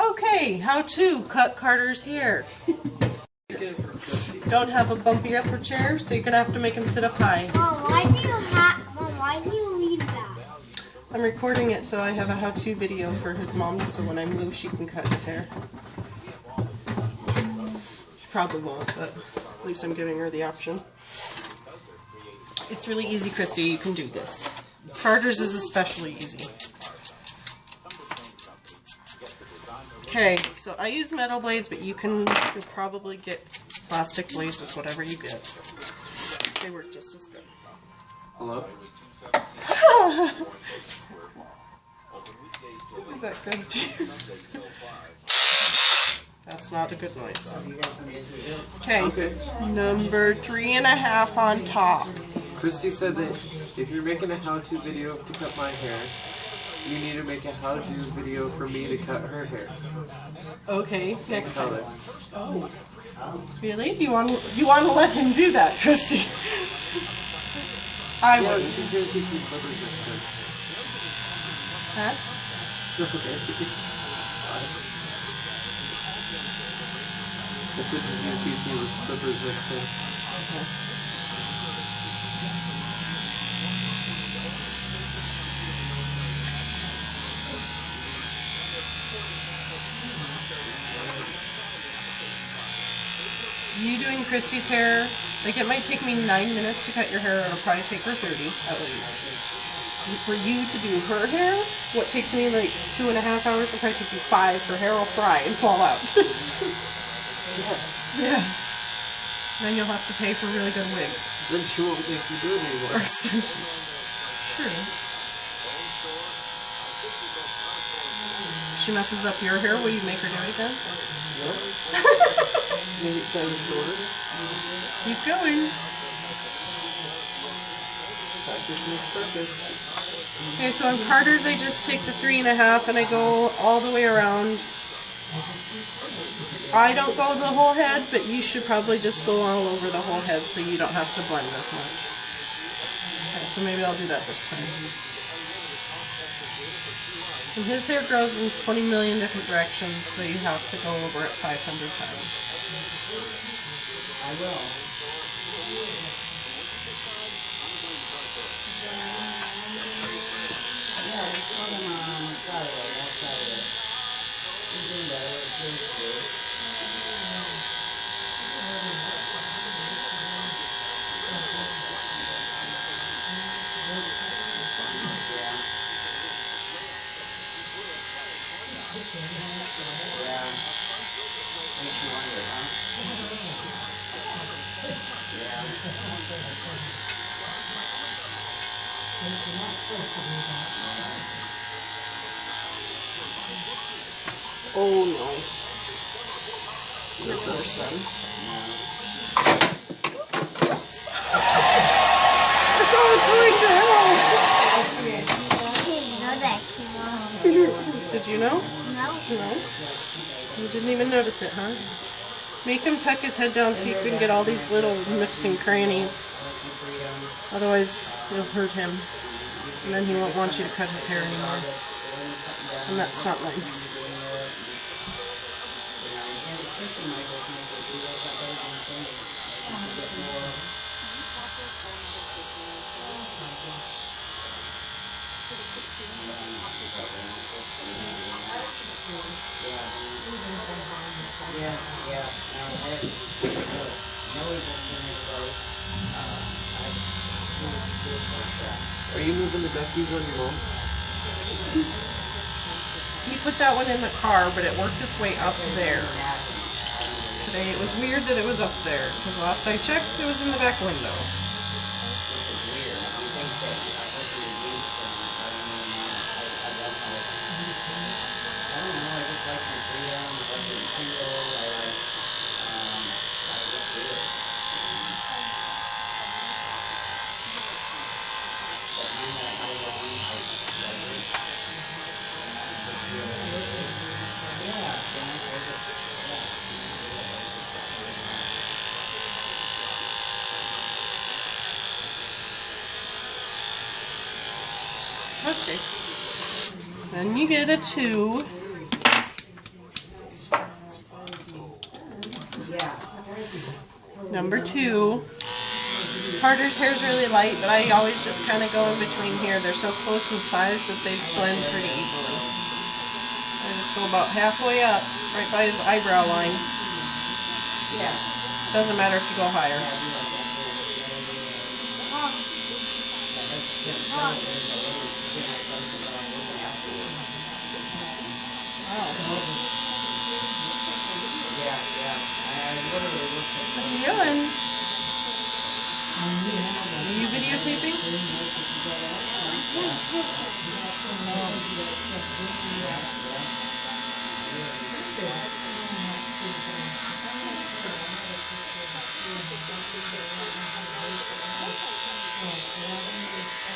Okay, how to cut Carter's hair. Don't have a bumpy upper chair, so you're gonna have to make him sit up high. Mom, why do you need that? I'm recording it so I have a how-to video for his mom, so when I move she can cut his hair. She probably won't, but at least I'm giving her the option. It's really easy, Christy, you can do this. Carter's is especially easy. Okay, so I use metal blades, but you'll probably get plastic blades with whatever you get. They work just as good. Hello? Is that Christy? That's not a good noise. Okay, number 3.5 on top. Christy said that if you're making a how-to video to cut my hair, you need to make a how-to video for me to cut her hair. Okay, next time. Color. Oh, really? You want to let him do that, Christy? I Yeah, wouldn't. she's gonna teach me clippers next time. Huh? Okay. I said she's gonna teach me with clippers next time. Okay. You doing Christy's hair, like it might take me 9 minutes to cut your hair, it'll probably take her 30 at least. For you to do her hair, what takes me like 2.5 hours will probably take you 5. Her hair will fry and fall out. Yes. Yes. Then you'll have to pay for really good wigs. Then she won't make me do it anymore. Or extensions. True. If she messes up your hair, will you make her do it again? Yep. Make it kind of shorter. Keep going. Practice makes perfect. Okay, so on Carter's I just take the 3.5 and I go all the way around. I don't go the whole head, but you should probably just go all over the whole head so you don't have to blend as much. Okay, so maybe I'll do that this time. And his hair grows in 20 million different directions, so you have to go over it 500 times. I will. Yeah, we saw them on Saturday, last Saturday. He's doing better, it's really good. Yeah. Makes you wonder, huh? Oh no. Your poor son. It's all going to hell! Did you know? No. No? You didn't even notice it, huh? Make him tuck his head down so you can get all these little nooks and crannies. Otherwise, you'll hurt him. And then he won't want you to cut his hair anymore. And that's not nice. Are you moving the duckies on your mom? He put that one in the car, but it worked its way up there. Today it was weird that it was up there, because last I checked, it was in the back window. Okay. Then you get a 2. Number 2. Carter's hair is really light, but I always just kind of go in between here. They're so close in size that they blend pretty easily. I just go about halfway up, right by his eyebrow line. Yeah. Doesn't matter if you go higher. What are you doing? Are you videotaping?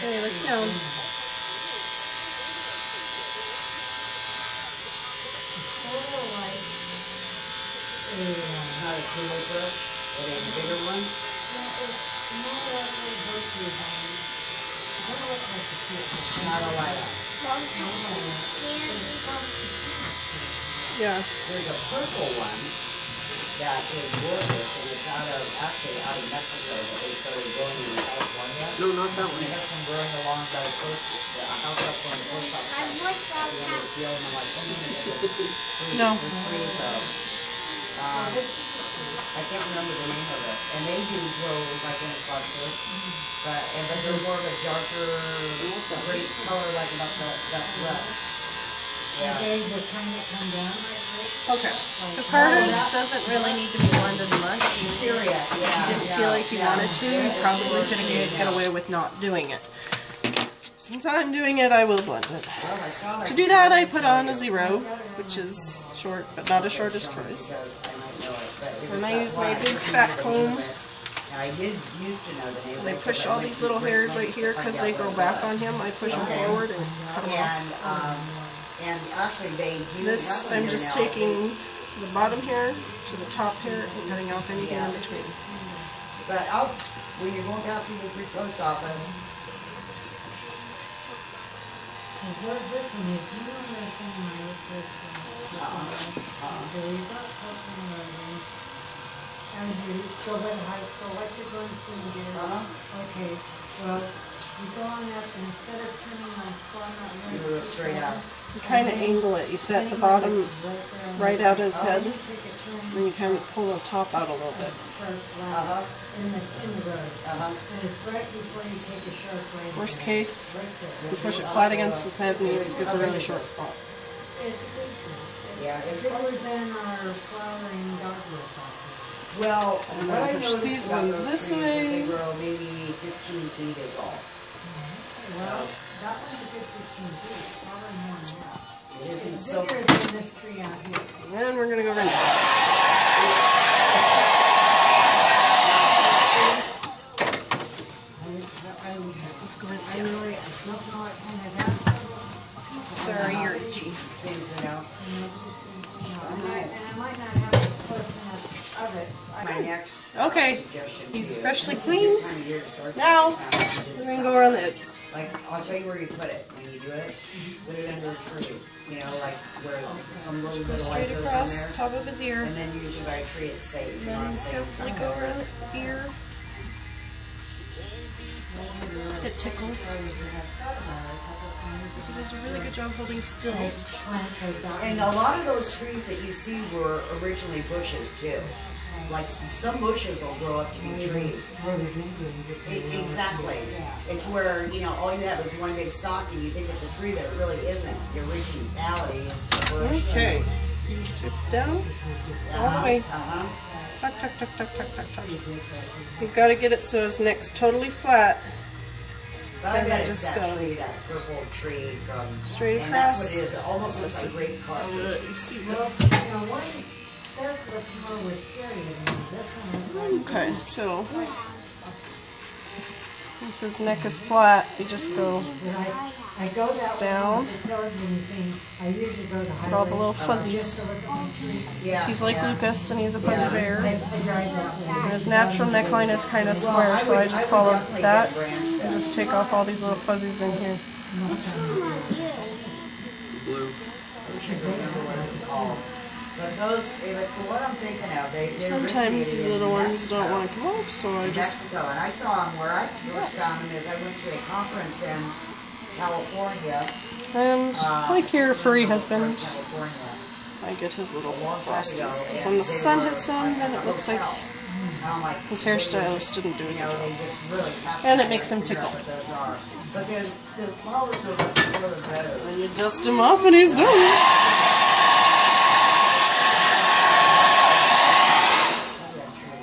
Hey, look down. It's not a two-looper. Are they the bigger ones? Not a light. Yeah. There's a purple one that is gorgeous, and it's actually out of Mexico, but they started growing in California. No, not that They one. have some growing along by the coast, a house up on the coast. Field, and I'm like, oh, No. free, so I can't remember the name of it. And they do grow like in a cluster, but they're more of a darker, great color, like about that west. Yeah. Okay. So Carter's doesn't really need to be blended much. Syria, yeah. Didn't feel like you wanted to, you probably could have get away with not doing it. Since I'm doing it, I will blend it. To do that, I put on a 0, which is short, but not as short as Troy's. And I use my big fat comb. I did used to know the name. And I push all these little hairs right here because they grow back on him. I push them forward and cut them off. And actually they do. This, I'm just taking the bottom hair to the top hair and cutting off any hair in between. But when you're going down to the free post office. What this one is, do you know that thing I looked at? You got something already. And you go by the high school, like you're going to see here. Okay, well, you go on up and instead of turning my corner, You do it straight up. You kind of angle it. You set the bottom right out his head, and you kind of pull the top out a little bit. in the road. And it's right before you take a sharp right. Worst case, you push it flat against his head and he just gets a really short spot. Yeah, it's It would have been our flowering dogwood office. well. And What then I push noticed these about ones those this trees is they way. grow maybe 15 feet is all. Well, that one's a good 15 feet, probably more than that. It isn't It's so. bigger than this tree out here. And then we're going to go rinse it. Let's go rinse it. Sorry, you're itchy. Things, you know. And I might not have it close enough of it. My next Okay, suggestion to he's you, freshly it's a good cleaned. time of year to start Now, something we're going to go around the edges. Like, I'll tell you where you put it when you do it. Put it under a tree. You know, like where some little Go bit of light straight goes in across there. top of his ear. And then usually by a tree it's safe. You know what I'm And saying? carefully go around the ear. It tickles. He does a really good job holding still. And a lot of those trees that you see were originally bushes too. Like some bushes will grow up to be trees. Exactly. It's where, you know, all you have is one big stalk and you think it's a tree that it really isn't. The originality is the bush. Okay. Tip down. All the way. Uh-huh. Tuck, tuck, tuck, tuck, tuck, tuck, tuck. He's got to get it so his neck's totally flat. But I bet Just it's that go. tree, that purple tree from... Straight And that's what across. it is. It almost looks like grape I'll let clusters. you see Well, this. you know, that's what's more with scary than this one. Okay, so since his neck is flat, you just go I go that down. way, if it tells me anything, I usually go the Put all the highway. little fuzzies. Yeah. He's like yeah. Lucas, and he's a fuzzy bear. I drive that way. And his natural neckline is kind of Well, square, so I just follow definitely that. get branched And up. just take off all these little fuzzies in here. Blue. I wish I could remember what it's called. But those, if it's what I'm thinking of, they Sometimes originated these in little ones Mexico. don't want to come up, so I just... Mexico, and I saw them where I first found them is I went to a conference in California. And like your furry husband, California. I get his little A long time ago, frosties. and When the they sun were hits him, then it looks like And I'm like, his hairstylist didn't do a you good know, job. they just really capture And it makes him figure out tickle. what those are. But the flowers are much better. When you dust him off and he's done.